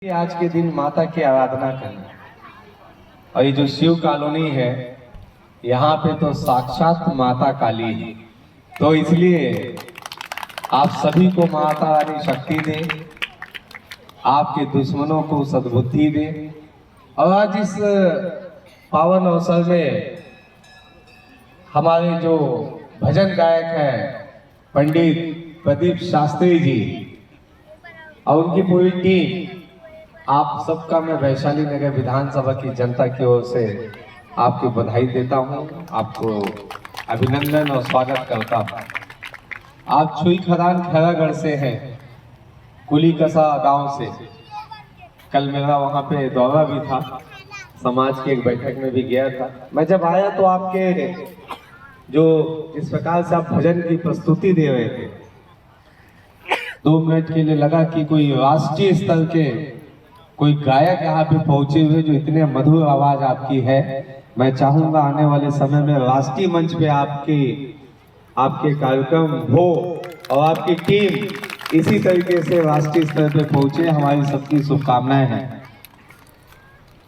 आज के दिन माता की आराधना करें। और ये जो शिव कॉलोनी है, यहाँ पे तो साक्षात माता काली है। तो इसलिए आप सभी को माता रानी शक्ति दे, आपके दुश्मनों को सद्बुद्धि दे। और आज इस पावन अवसर में हमारे जो भजन गायक हैं पंडित प्रदीप शास्त्री जी और उनकी पूरी टीम, आप सबका मैं वैशाली नगर विधानसभा की जनता की ओर से आपको बधाई देता हूं, आपको अभिनंदन और स्वागत करता हूं। आप छुई खदान खैरागढ़ से हैं, कुली कसा गांव से। कल मेरा वहां पे दौरा भी था, समाज की एक बैठक में भी गया था। मैं जब आया तो आपके जो इस प्रकार से आप भजन की प्रस्तुति दे रहे थे, 2 मिनट के लिए लगा कि कोई राष्ट्रीय स्तर के कोई गायक यहाँ पे पहुंचे हुए जो इतने मधुर आवाज आपकी है। मैं चाहूंगा आने वाले समय में राष्ट्रीय मंच पे आपके कार्यक्रम हो और आपकी टीम इसी तरीके से राष्ट्रीय स्तर पे पहुंचे। हमारी सबकी शुभकामनाएं हैं।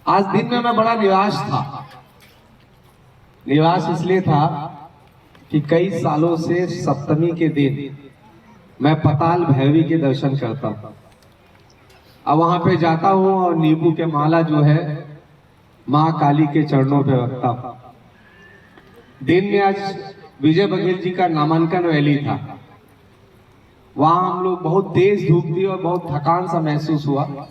आज दिन में मैं बड़ा निराश था। निराश इसलिए था कि कई सालों से सप्तमी के दिन मैं पताल भैरवी के दर्शन करता हूं। अब वहां पे जाता हूं और नींबू के माला जो है माँ काली के चरणों पे रखता हूं। दिन में आज विजय बघेल जी का नामांकन रैली था। वहां हम लोग बहुत तेज धूप थी और बहुत थकान सा महसूस हुआ।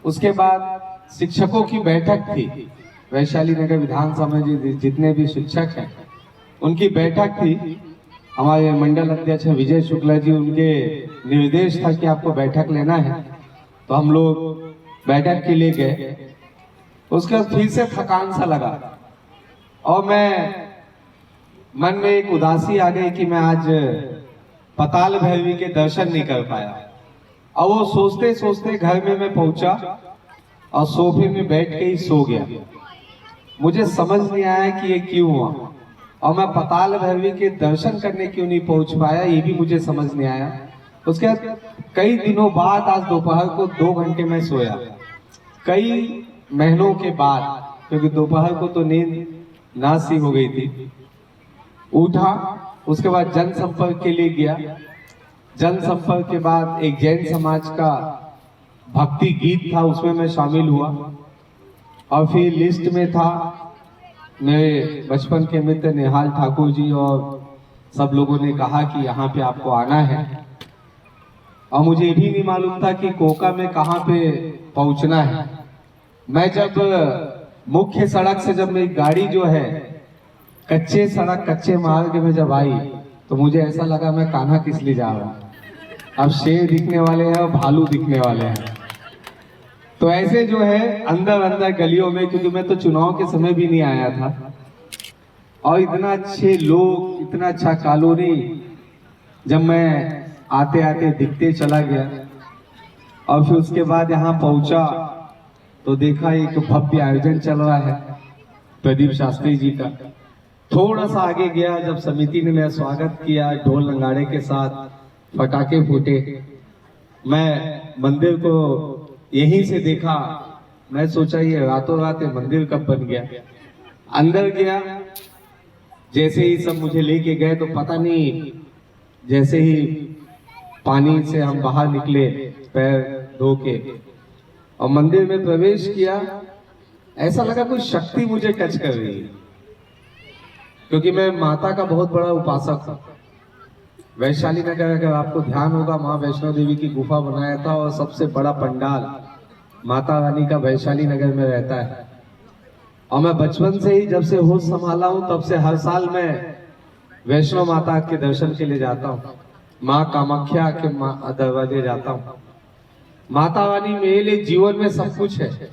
उसके बाद शिक्षकों की बैठक थी, वैशाली नगर विधानसभा में जितने भी शिक्षक हैं उनकी बैठक थी। हमारे मंडल अध्यक्ष विजय शुक्ला जी, उनके निर्देश था कि आपको बैठक लेना है, तो हम लोग बैठक के लिए गए। उसके बाद फिर से थकान सा लगा और मैं मन में एक उदासी आ गई कि मैं आज पताल भैरवी के दर्शन नहीं कर पाया। और वो सोचते सोचते घर में मैं पहुंचा और सोफे में बैठ के ही सो गया। मुझे समझ नहीं आया कि ये क्यों हुआ और मैं पताल भैरवी के दर्शन करने क्यों नहीं पहुंच पाया, ये भी मुझे समझ नहीं आया। उसके बाद कई दिनों बाद आज दोपहर को 2 घंटे में सोया, कई महीनों के बाद, क्योंकि दोपहर को तो नींद नासी हो गई थी। उठा, उसके बाद जनसंपर्क के लिए गया। जनसंपर्क के बाद एक जैन समाज का भक्ति गीत था, उसमें मैं शामिल हुआ। और फिर लिस्ट में था मेरे बचपन के मित्र निहाल ठाकुर जी, और सब लोगों ने कहा कि यहाँ पे आपको आना है। और मुझे भी नहीं मालूम था कि कोका में कहाँ पे पहुंचना है। मैं जब मुख्य सड़क से जब मेरी गाड़ी जो है कच्चे सड़क कच्चे मार्ग में जब आई तो मुझे ऐसा लगा मैं कान्हा किस लिए जा रहा हूँ। अब शेर दिखने वाले हैं और भालू दिखने वाले हैं। तो ऐसे जो है अंदर अंदर गलियों में, क्योंकि मैं तो चुनाव के समय भी नहीं आया था, और इतना अच्छे लोग, इतना अच्छा कॉलोनी, जब मैं आते आते दिखते चला गया। और फिर उसके बाद यहाँ पहुंचा तो देखा एक भव्य आयोजन चल रहा है प्रदीप शास्त्री जी का। थोड़ा सा आगे गया, जब समिति ने मेरा स्वागत किया ढोल नगाड़े के साथ, पटाखे फूटे। मैं मंदिर को यहीं से देखा, मैं सोचा ये रातों रात मंदिर कब बन गया। अंदर गया, जैसे ही सब मुझे लेके गए तो पता नहीं, जैसे ही पानी से हम बाहर निकले पैर धो के और मंदिर में प्रवेश किया, ऐसा लगा कोई शक्ति मुझे टच कर रही है, क्योंकि मैं माता का बहुत बड़ा उपासक था। वैशाली नगर, अगर आपको ध्यान होगा, माँ वैष्णो देवी की गुफा बनाया था और सबसे बड़ा पंडाल माता रानी का वैशाली नगर में रहता है। और मैं बचपन से ही, जब से होश संभाला हूँ, तब से हर साल मैं वैष्णो माता के दर्शन के लिए जाता हूँ। माँ कामाख्या के दरवाजे जाता हूँ। माता रानी मेरे लिए जीवन में सब कुछ है।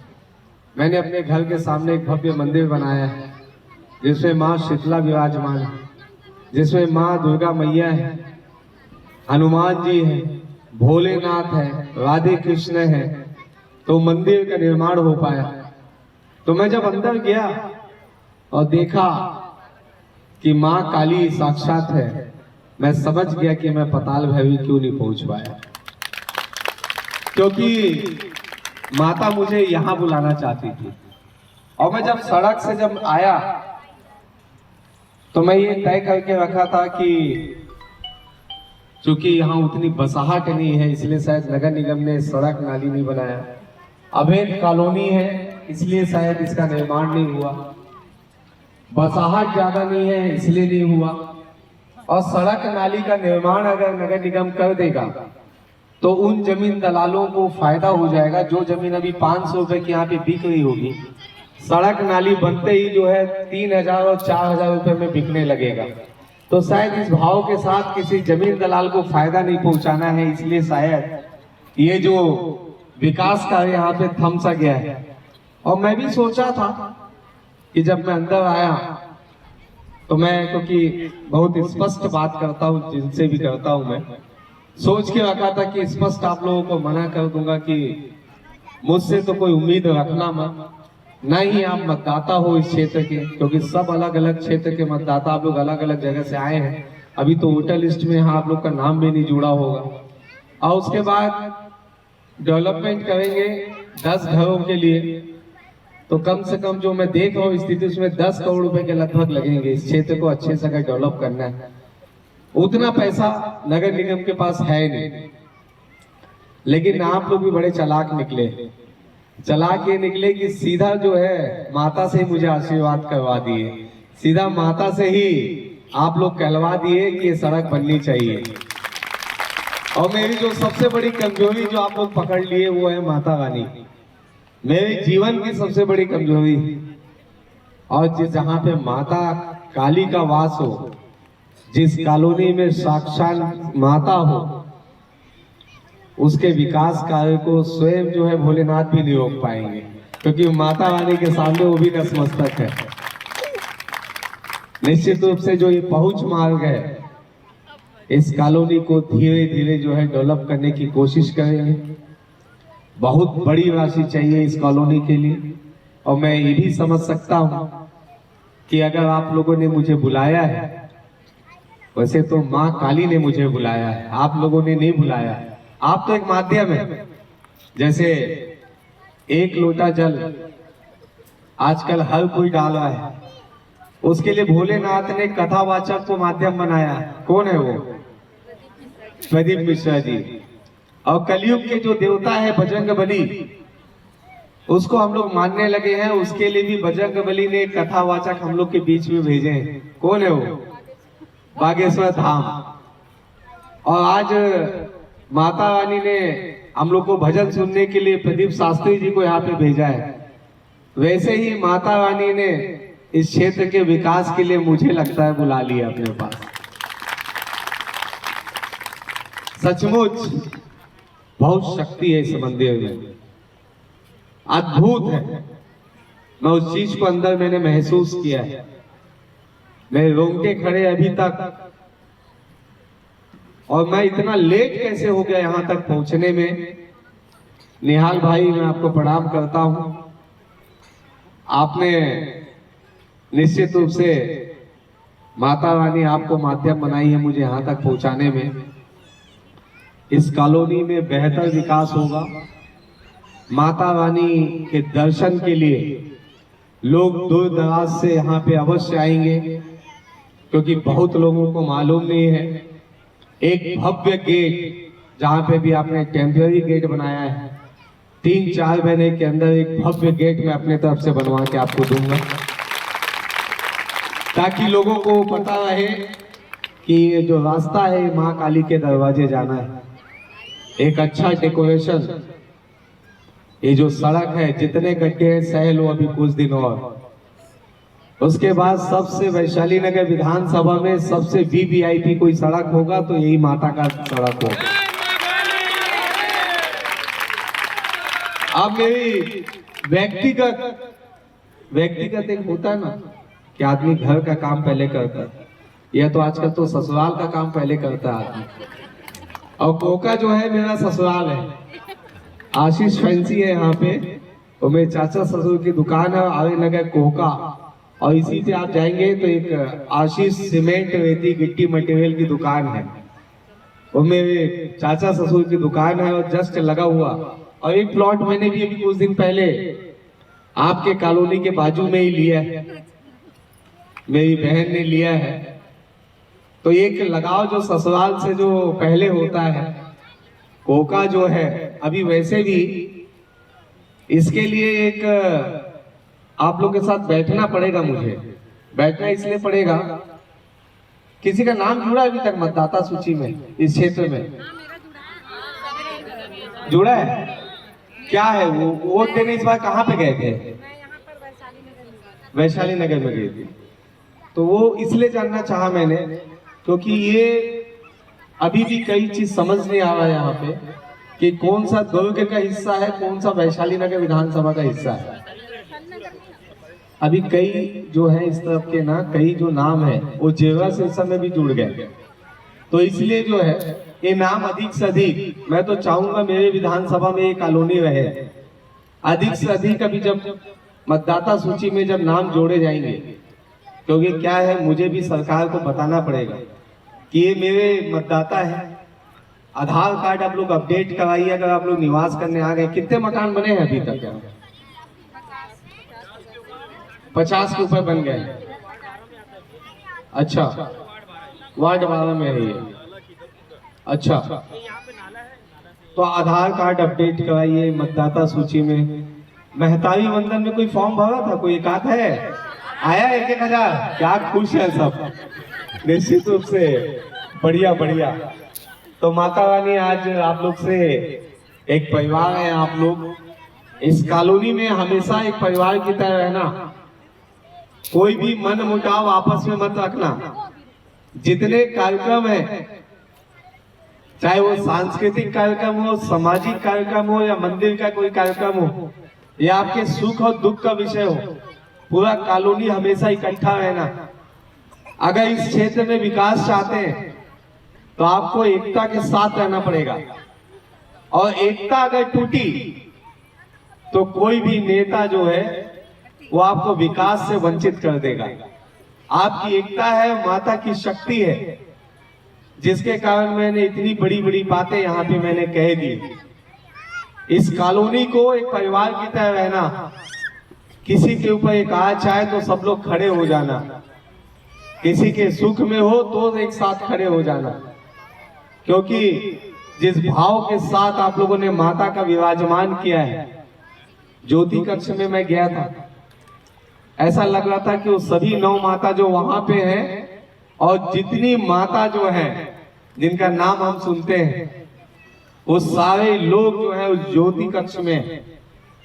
मैंने अपने घर के सामने एक भव्य मंदिर बनाया है जिसमें माँ शीतला विराजमान है, जिसमें माँ दुर्गा मैया है, हनुमान जी है, भोलेनाथ है, राधे कृष्ण है। तो मंदिर का निर्माण हो पाया। तो मैं जब अंदर गया और देखा कि माँ काली साक्षात है, मैं समझ गया कि मैं पताल भैरवी क्यों नहीं पहुंच पाया। क्योंकि माता मुझे यहाँ बुलाना चाहती थी। और मैं जब सड़क से जब आया तो मैं ये तय करके रखा था कि चूंकि यहाँ उतनी बसाहट नहीं है, इसलिए शायद नगर निगम ने सड़क नाली नहीं बनाया। अवैध कॉलोनी है, इसलिए शायद इसका निर्माण नहीं हुआ। बसाहट ज्यादा नहीं है, इसलिए नहीं हुआ। और सड़क नाली का निर्माण अगर नगर निगम कर देगा तो उन जमीन दलालों को फायदा हो जाएगा। जो जमीन अभी 500 रुपए की यहाँ पे बिक रही होगी, सड़क नाली बनते ही जो है 3000 और 4000 रुपए में बिकने लगेगा। तो शायद इस भाव के साथ किसी जमीन दलाल को फायदा नहीं पहुंचाना है, इसलिए शायद ये जो विकास कार्य यहाँ पे थम सा गया है। और मैं भी सोचा था कि जब मैं अंदर आया तो मैं, क्योंकि बहुत स्पष्ट बात करता हूँ, जिनसे भी करता हूँ, मैं सोच के रखा था कि स्पष्ट आप लोगों को मना कर दूंगा कि मुझसे तो कोई उम्मीद रखना मत, ना ही आप मतदाता हो इस क्षेत्र के, क्योंकि सब अलग अलग क्षेत्र के मतदाता आप लोग अलग अलग जगह से आए हैं। अभी तो वोटर लिस्ट में यहाँ आप लोग का नाम भी नहीं जुड़ा होगा। और उसके बाद डेवलपमेंट करेंगे 10 घरों के लिए, तो कम से कम जो मैं देख रहा हूँ स्थिति, उसमें 10 करोड़ रुपए के लगभग लगेंगे। इस क्षेत्र को अच्छे से अगर डेवलप करना है, उतना पैसा नगर निगम के पास है नहीं। लेकिन आप लोग भी बड़े चालाक निकले। चालाक ये निकले कि सीधा जो है माता से ही मुझे आशीर्वाद करवा दिए, सीधा माता से ही आप लोग कहलवा दिए कि ये सड़क बननी चाहिए। और मेरी जो सबसे बड़ी कमजोरी जो आप लोग पकड़ लिए वो है माता रानी, मेरे जीवन की सबसे बड़ी कमजोरी। और जहां पे माता काली का वास हो, जिस कॉलोनी में साक्षात माता हो, उसके विकास कार्य को स्वयं जो है भोलेनाथ भी नहीं रोक पाएंगे, क्योंकि माता रानी के सामने वो भी नतमस्तक है। निश्चित रूप से जो ये पहुंच मार्ग है, इस कॉलोनी को धीरे धीरे जो है डेवलप करने की कोशिश करेंगे। बहुत बड़ी राशि चाहिए इस कॉलोनी के लिए। और मैं ये भी समझ सकता हूं कि अगर आप लोगों ने मुझे बुलाया है, वैसे तो माँ काली ने मुझे बुलाया है, आप लोगों ने नहीं बुलाया है। आप तो एक माध्यम है। जैसे एक लोटा जल आजकल हर कोई डाल रहा है, उसके लिए भोलेनाथ ने कथावाचक को माध्यम बनाया। कौन है वो? प्रदीप मिश्रा जी। और कलयुग के जो देवता है बजरंगबली, उसको हम लोग मानने लगे हैं। उसके लिए भी बजरंगबली ने कथावाचक हम लोग के बीच में भेजे हैं। कौन है वो? बागेश्वर धाम। और आज माता रानी ने हम लोग को भजन सुनने के लिए प्रदीप शास्त्री जी को यहाँ पे भेजा है। वैसे ही माता रानी ने इस क्षेत्र के विकास के लिए मुझे लगता है बुला लिया अपने पास। सचमुच बहुत शक्ति है इस मंदिर में, अद्भुत है। मैं उस चीज को अंदर मैंने महसूस किया है। मेरे रोंगटे खड़े अभी तक। और मैं इतना लेट कैसे हो गया यहां तक पहुंचने में? निहाल भाई, मैं आपको प्रणाम करता हूं। आपने निश्चित रूप से, माता रानी आपको माध्यम बनाई है मुझे यहां तक पहुंचाने में। इस कॉलोनी में बेहतर विकास होगा। माता रानी के दर्शन के लिए लोग दूर दराज से यहाँ पे अवश्य आएंगे, क्योंकि बहुत लोगों को मालूम नहीं है। एक भव्य गेट, जहाँ पे भी आपने टेम्पररी गेट बनाया है, 3-4 महीने के अंदर एक भव्य गेट मैं अपने तरफ से बनवा के आपको दूंगा, ताकि लोगों को पता रहे कि ये जो रास्ता है माँ काली के दरवाजे जाना है। एक अच्छा डेकोरेशन, ये जो सड़क है, जितने गड्ढे हैं सह लो अभी कुछ दिन और। उसके बाद सबसे वैशाली नगर विधानसभा में सबसे वीवीआईपी कोई सड़क होगा तो यही माता का सड़क होगा। अब मेरी व्यक्तिगत एक होता है ना कि आदमी घर का काम पहले करता है, या तो आजकल तो ससुराल का काम पहले करता है आदमी। और कोका जो है मेरा ससुराल है, आशीष फैंसी है यहाँ पे, और मेरे चाचा ससुर की दुकान है आवे नगर कोका। और इसी से आप जाएंगे तो एक आशीष सीमेंट रेती गिट्टी मटेरियल की दुकान है, वो मेरे चाचा ससुर की दुकान है। और जस्ट लगा हुआ और एक प्लॉट मैंने भी अभी कुछ दिन पहले आपके कॉलोनी के बाजू में ही लिया है, मेरी बहन ने लिया है। तो एक लगाव जो ससुराल से जो पहले होता है, कोका जो है, अभी वैसे भी इसके लिए एक आप लोग के साथ बैठना पड़ेगा। मुझे बैठना इसलिए पड़ेगा, किसी का नाम जुड़ा अभी तक मतदाता सूची में इस क्षेत्र में? जुड़ा है? क्या है वो वोट देने इस बार कहाँ पे गए थे? वैशाली नगर में गए थे। तो वो इसलिए जानना चाहा मैंने क्योंकि ये अभी भी कई चीज समझ नहीं आ रहा है यहाँ पे कि कौन सा दुर्ग का हिस्सा है, कौन सा वैशाली नगर विधानसभा का हिस्सा है। अभी कई जो है इस तरफ के ना, कई जो नाम है वो जेवा सिरसा में भी जुड़ गए। तो इसलिए जो है ये नाम अधिक से अधिक, मैं तो चाहूंगा मेरे विधानसभा में ये कॉलोनी रहे, अधिक से अधिक अभी जब मतदाता सूची में जब नाम जोड़े जाएंगे, क्योंकि क्या है मुझे भी सरकार को बताना पड़ेगा कि ये मेरे मतदाता है। आधार कार्ड आप लोग अपडेट करवाइए। अगर आप लोग निवास करने आ गए, कितने मकान बने हैं अभी तक? 50 के ऊपर बन गए। अच्छा, वार्ड 12 में है ये। अच्छा, तो आधार कार्ड अपडेट करवाइए मतदाता सूची में। महतारी वंदन में कोई फॉर्म भरा था? कोई एक आध है? आया 1,000? क्या खुश है सब, निश्चित रूप से। बढ़िया बढ़िया। तो माता रानी आज आप लोग से एक परिवार है, आप लोग इस कॉलोनी में हमेशा एक परिवार की तरह रहना। कोई भी मन मुटाव आपस में मत रखना। जितने कार्यक्रम है, चाहे वो सांस्कृतिक कार्यक्रम हो, सामाजिक कार्यक्रम हो या मंदिर का कोई कार्यक्रम हो या आपके सुख और दुख का विषय हो, पूरा कॉलोनी हमेशा इकट्ठा रहना। अगर इस क्षेत्र में विकास चाहते हैं तो आपको एकता के साथ रहना पड़ेगा, और एकता अगर टूटी तो कोई भी नेता जो है वो आपको विकास से वंचित कर देगा। आपकी एकता है, माता की शक्ति है, जिसके कारण मैंने इतनी बड़ी बड़ी बातें यहाँ पे मैंने कह दी। इस कॉलोनी को एक परिवार की तरह रहना। किसी के ऊपर एक आँच आए तो सब लोग खड़े हो जाना, किसी के सुख में हो तो एक साथ खड़े हो जाना। क्योंकि जिस भाव के साथ आप लोगों ने माता का विराजमान किया है, ज्योति कक्ष में मैं गया था, ऐसा लग रहा था कि वो सभी 9 माता जो वहां पे हैं और जितनी माता जो है जिनका नाम हम सुनते हैं, वो सारे लोग जो है उस ज्योति कक्ष में,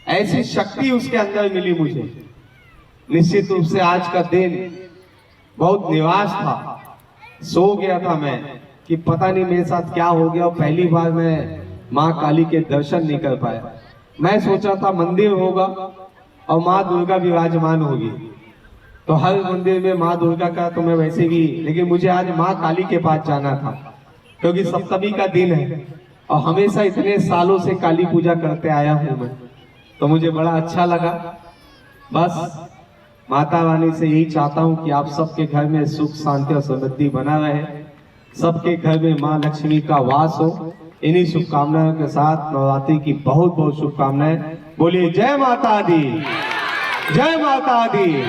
ऐसी शक्ति उसके अंदर मिली मुझे। निश्चित रूप से आज का दिन बहुत निराश था। सो गया था मैं कि पता नहीं मेरे साथ क्या हो गया, और पहली बार मैं माँ काली के दर्शन नहीं कर पाया। मैं सोचा था मंदिर होगा और माँ दुर्गा विराजमान होगी, तो हर मंदिर में माँ दुर्गा का तो मैं वैसे भी, लेकिन मुझे आज माँ काली के पास जाना था क्योंकि सप्तमी का दिन है और हमेशा इतने सालों से काली पूजा करते आया हूँ मैं, तो मुझे बड़ा अच्छा लगा। बस माता रानी से यही चाहता हूँ कि आप सबके घर में सुख शांति और समृद्धि बना रहे, सबके घर में माँ लक्ष्मी का वास हो। इन्हीं शुभकामनाओं के साथ नवरात्रि की बहुत बहुत शुभकामनाएं। बोलिए जय माता दी, जय माता दी।